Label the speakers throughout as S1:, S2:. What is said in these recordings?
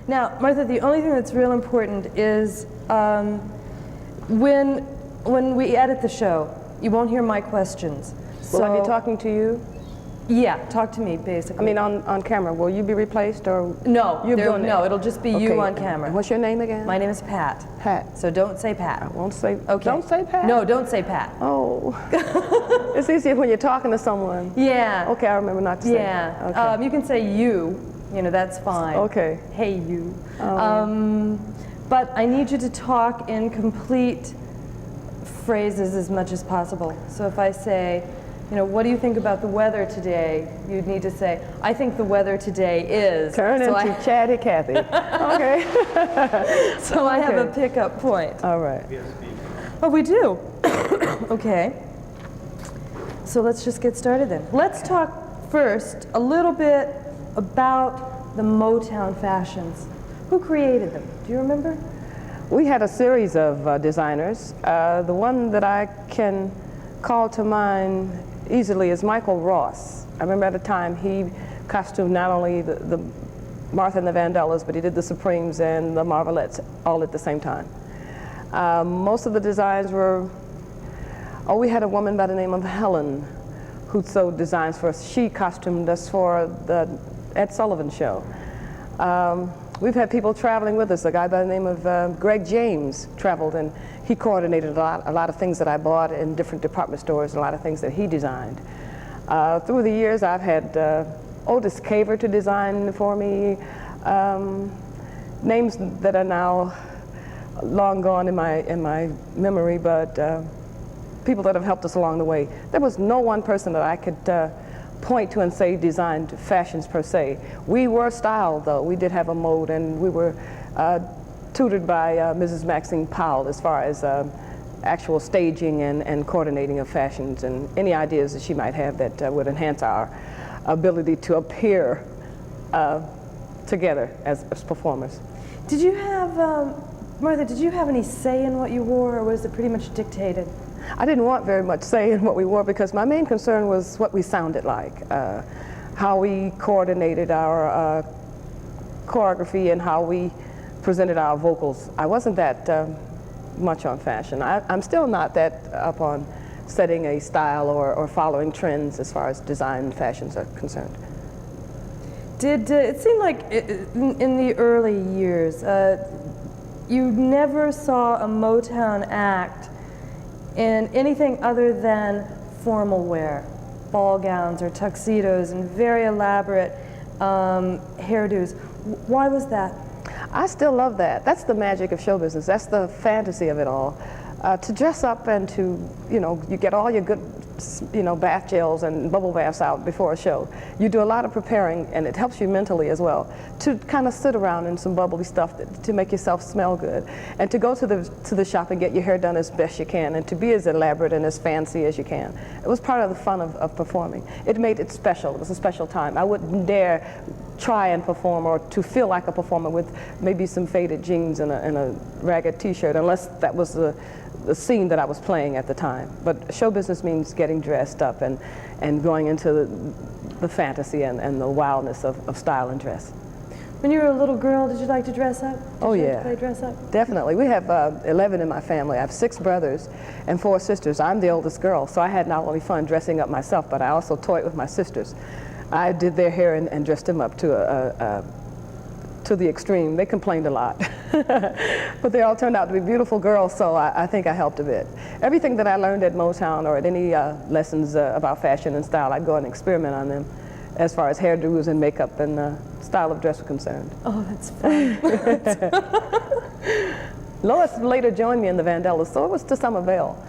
S1: Now, Martha, the only thing that's real important is when we edit the show, you won't hear my questions.
S2: Will I be talking to you?
S1: Yeah, talk to me, basically.
S2: I mean, on camera. Will you be replaced, or
S1: no?
S2: No,
S1: it'll just be you on camera.
S2: What's your name again?
S1: My name is Pat.
S2: Pat.
S1: So don't say Pat.
S2: I won't say.
S1: Okay.
S2: Don't say Pat.
S1: No, don't say Pat.
S2: Oh. It's easier when you're talking to someone.
S1: Yeah.
S2: Okay, I remember not to say.
S1: Yeah.
S2: Okay.
S1: You can say you. You know, that's fine.
S2: Okay.
S1: Hey, you. But I need you to talk in complete phrases as much as possible. So if I say, you know, what do you think about the weather today? You'd need to say, I think the weather today is.
S2: Turn into Chatty Cathy. Okay.
S1: So I have a pickup point.
S2: All right.
S1: Oh, we do? Okay. So let's just get started then. Let's talk first a little bit about the Motown fashions. Who created them? Do you remember?
S2: We had a series of designers. The one that I can call to mind easily is Michael Ross. I remember at the time he costumed not only the Martha and the Vandellas, but he did the Supremes and the Marvelettes all at the same time. Most of the designs were, we had a woman by the name of Helen who sewed designs for us. She costumed us for the Ed Sullivan show. We've had people traveling with us. A guy by the name of Greg James traveled, and he coordinated a lot of things that I bought in different department stores, and a lot of things that he designed. Through the years, I've had Otis Caver to design for me, names that are now long gone in my memory, but people that have helped us along the way. There was no one person that I could point to and say designed fashions per se. We were styled, though. We did have a mode, and we were tutored by Mrs. Maxine Powell as far as actual staging and coordinating of fashions and any ideas that she might have that would enhance our ability to appear together as performers.
S1: Did you have, Martha, did you have any say in what you wore, or was it pretty much dictated?
S2: I didn't want very much say in what we wore because my main concern was what we sounded like, how we coordinated our choreography and how we presented our vocals. I wasn't that much on fashion. I'm still not that up on setting a style or following trends as far as design and fashions are concerned.
S1: Did it seemed like in the early years, you never saw a Motown act in anything other than formal wear, ball gowns or tuxedos and very elaborate hairdos. Why was that?
S2: I still love that. That's the magic of show business. That's the fantasy of it all. To dress up and to, you get all your good, bath gels and bubble baths out before a show. You do a lot of preparing, and it helps you mentally as well, to kind of sit around in some bubbly stuff to make yourself smell good, and to go to the shop and get your hair done as best you can, and to be as elaborate and as fancy as you can. It was part of the fun of performing. It made it special. It was a special time. I wouldn't dare try and perform or to feel like a performer with maybe some faded jeans and a ragged t-shirt, unless that was the scene that I was playing at the time. But show business means getting dressed up and going into the fantasy and the wildness of style and dress.
S1: When you were a little girl, did you like to dress up?
S2: Oh, yeah.
S1: Did you like to play dress up?
S2: Definitely. We have 11 in my family. I have 6 brothers and 4 sisters. I'm the oldest girl, so I had not only fun dressing up myself, but I also toyed with my sisters. I did their hair and dressed them up to the extreme. They complained a lot. But they all turned out to be beautiful girls, so I think I helped a bit. Everything that I learned at Motown or at any lessons about fashion and style, I'd go and experiment on them as far as hairdos and makeup and style of dress were concerned.
S1: Oh, that's fun.
S2: Lois later joined me in the Vandellas, so it was to some avail.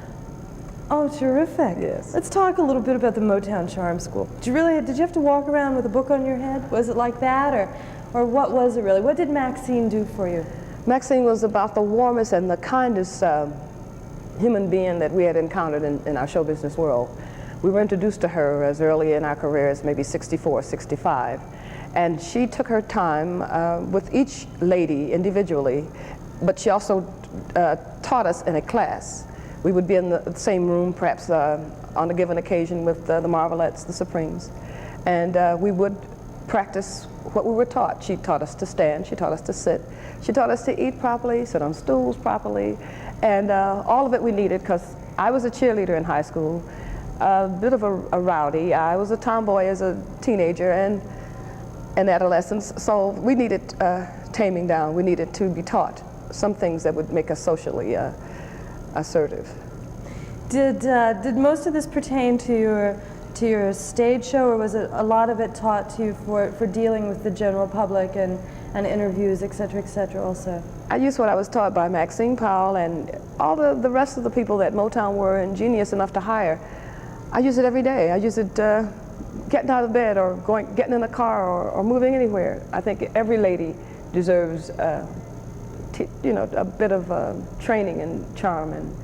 S1: Oh, terrific.
S2: Yes.
S1: Let's talk a little bit about the Motown Charm School. Did you have to walk around with a book on your head? Was it like that, or what was it really? What did Maxine do for you?
S2: Maxine was about the warmest and the kindest human being that we had encountered in our show business world. We were introduced to her as early in our careers, maybe 64, 65. And she took her time with each lady individually, but she also taught us in a class. We would be in the same room, perhaps on a given occasion with the Marvelettes, the Supremes. And we would practice what we were taught. She taught us to stand, she taught us to sit, she taught us to eat properly, sit on stools properly, and all of it we needed, because I was a cheerleader in high school, a bit of a rowdy. I was a tomboy as a teenager and adolescence, so we needed taming down. We needed to be taught some things that would make us socially assertive.
S1: Did most of this pertain to your stage show, or was it a lot of it taught to you for dealing with the general public and interviews, et cetera, also?
S2: I used what I was taught by Maxine Powell and all the rest of the people that Motown were ingenious enough to hire. I use it every day. I use it getting out of bed or getting in a car or moving anywhere. I think every lady deserves a bit of training and charm and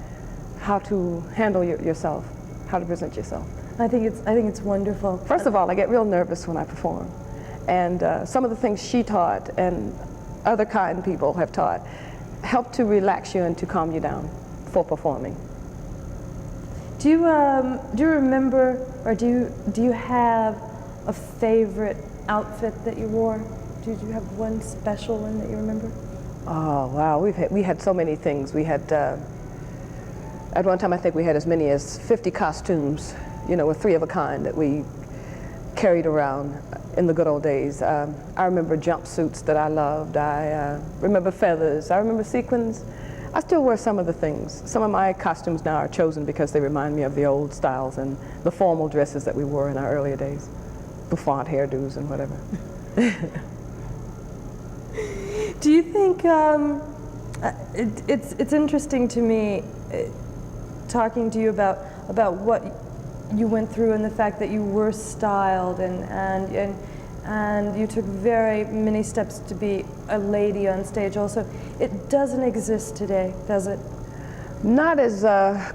S2: how to handle yourself, how to present yourself.
S1: I think it's wonderful.
S2: First of all, I get real nervous when I perform, and some of the things she taught and other kind people have taught help to relax you and to calm you down for performing.
S1: Do you remember, or do you have a favorite outfit that you wore? Did you have one special one that you remember?
S2: Oh wow, we had so many things. We had at one time I think we had as many as 50 costumes, with 3 of a kind that we carried around in the good old days. I remember jumpsuits that I loved. I remember feathers. I remember sequins. I still wear some of the things. Some of my costumes now are chosen because they remind me of the old styles and the formal dresses that we wore in our earlier days. Bouffant hairdos and whatever.
S1: Do you think it's interesting to me talking to you about what you went through and the fact that you were styled and you took very many steps to be a lady on stage also. It doesn't exist today, does it?
S2: Not as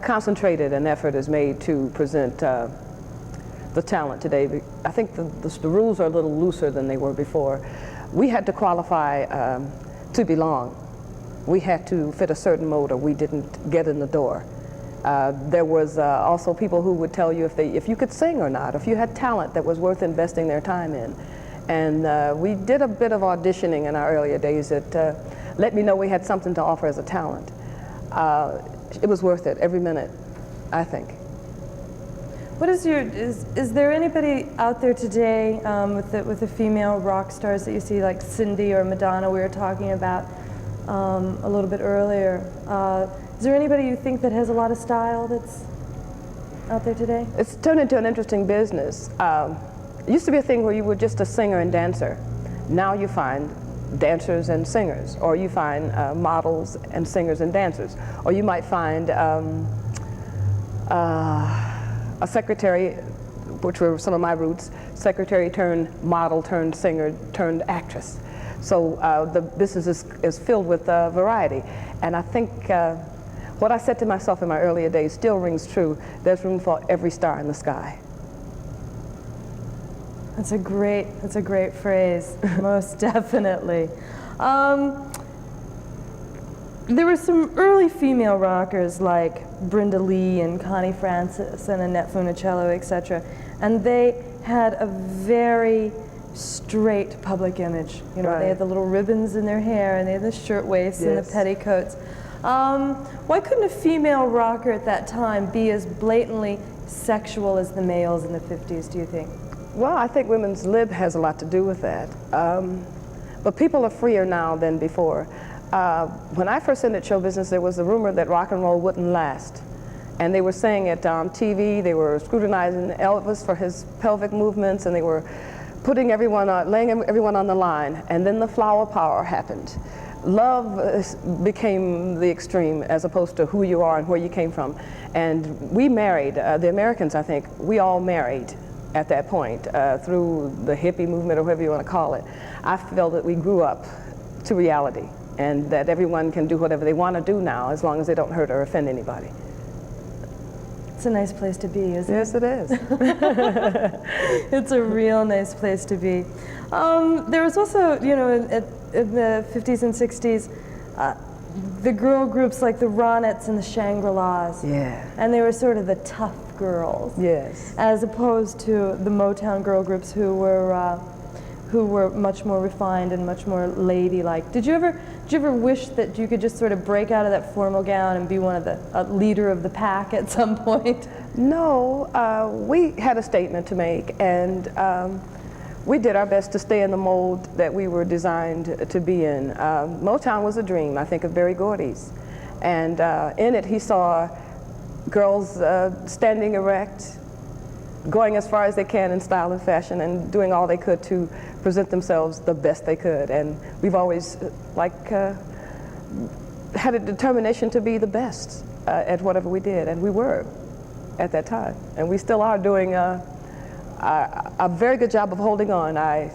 S2: concentrated an effort is made to present the talent today. I think the rules are a little looser than they were before. We had to qualify to belong. We had to fit a certain mold or we didn't get in the door. There was also people who would tell you if you could sing or not, if you had talent that was worth investing their time in. And we did a bit of auditioning in our earlier days that let me know we had something to offer as a talent. It was worth it every minute, I think.
S1: What is there anybody out there today with the female rock stars that you see, like Cindy or Madonna we were talking about a little bit earlier? Is there anybody you think that has a lot of style that's out there today? It's
S2: turned into an interesting business. It used to be a thing where you were just a singer and dancer. Now you find dancers and singers, or you find models and singers and dancers, or you might find a secretary, which were some of my roots, secretary turned model turned singer turned actress. So the business is filled with variety. And I think what I said to myself in my earlier days still rings true. There's room for every star in the sky.
S1: That's a great phrase, most definitely. There were some early female rockers like Brenda Lee and Connie Francis and Annette Funicello, etc. And they had a very straight public image.
S2: Right.
S1: They had the little ribbons in their hair and they had the shirtwaists and the petticoats. Why couldn't a female rocker at that time be as blatantly sexual as the males in the 50s, do you think?
S2: Well, I think women's lib has a lot to do with that. But people are freer now than before. When I first entered show business, there was a rumor that rock and roll wouldn't last. And they were saying it on TV, they were scrutinizing Elvis for his pelvic movements, and they were putting laying everyone on the line. And then the flower power happened. Love became the extreme as opposed to who you are and where you came from. And we married, the Americans, I think, we all married at that point through the hippie movement or whatever you want to call it. I felt that we grew up to reality and that everyone can do whatever they want to do now as long as they don't hurt or offend anybody.
S1: It's a nice place to be, isn't it?
S2: Yes, it is.
S1: It's a real nice place to be. There was also, in the 50s and 60s, the girl groups like the Ronettes and the Shangri-Las.
S2: Yeah.
S1: And they were sort of the tough girls.
S2: Yes.
S1: As opposed to the Motown girl groups who were who were much more refined and much more ladylike. Did you ever wish that you could just sort of break out of that formal gown and be one of the leader of the pack at some point?
S2: No, we had a statement to make, and we did our best to stay in the mold that we were designed to be in. Motown was a dream, I think, of Berry Gordy's. And in it, he saw girls standing erect, going as far as they can in style and fashion, and doing all they could to present themselves the best they could. And we've always had a determination to be the best at whatever we did, and we were at that time. And we still are doing a very good job of holding on. I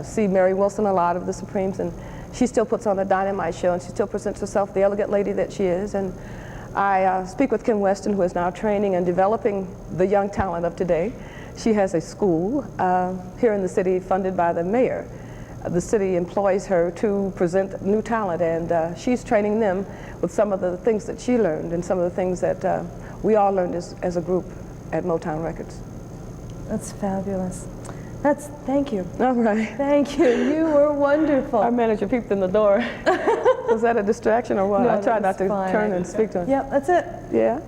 S2: see Mary Wilson a lot of the Supremes, and she still puts on a dynamite show, and she still presents herself the elegant lady that she is. And I speak with Kim Weston, who is now training and developing the young talent of today. She has a school here in the city funded by the mayor. The city employs her to present new talent, and she's training them with some of the things that she learned and some of the things that we all learned as a group at Motown Records.
S1: That's fabulous. Thank you.
S2: All right.
S1: Thank you. You were wonderful.
S2: Our manager peeped in the door. Was that a distraction or what?
S1: No,
S2: I tried
S1: that
S2: not
S1: was
S2: to
S1: fine.
S2: turn and speak to him.
S1: Yep, that's it.
S2: Yeah?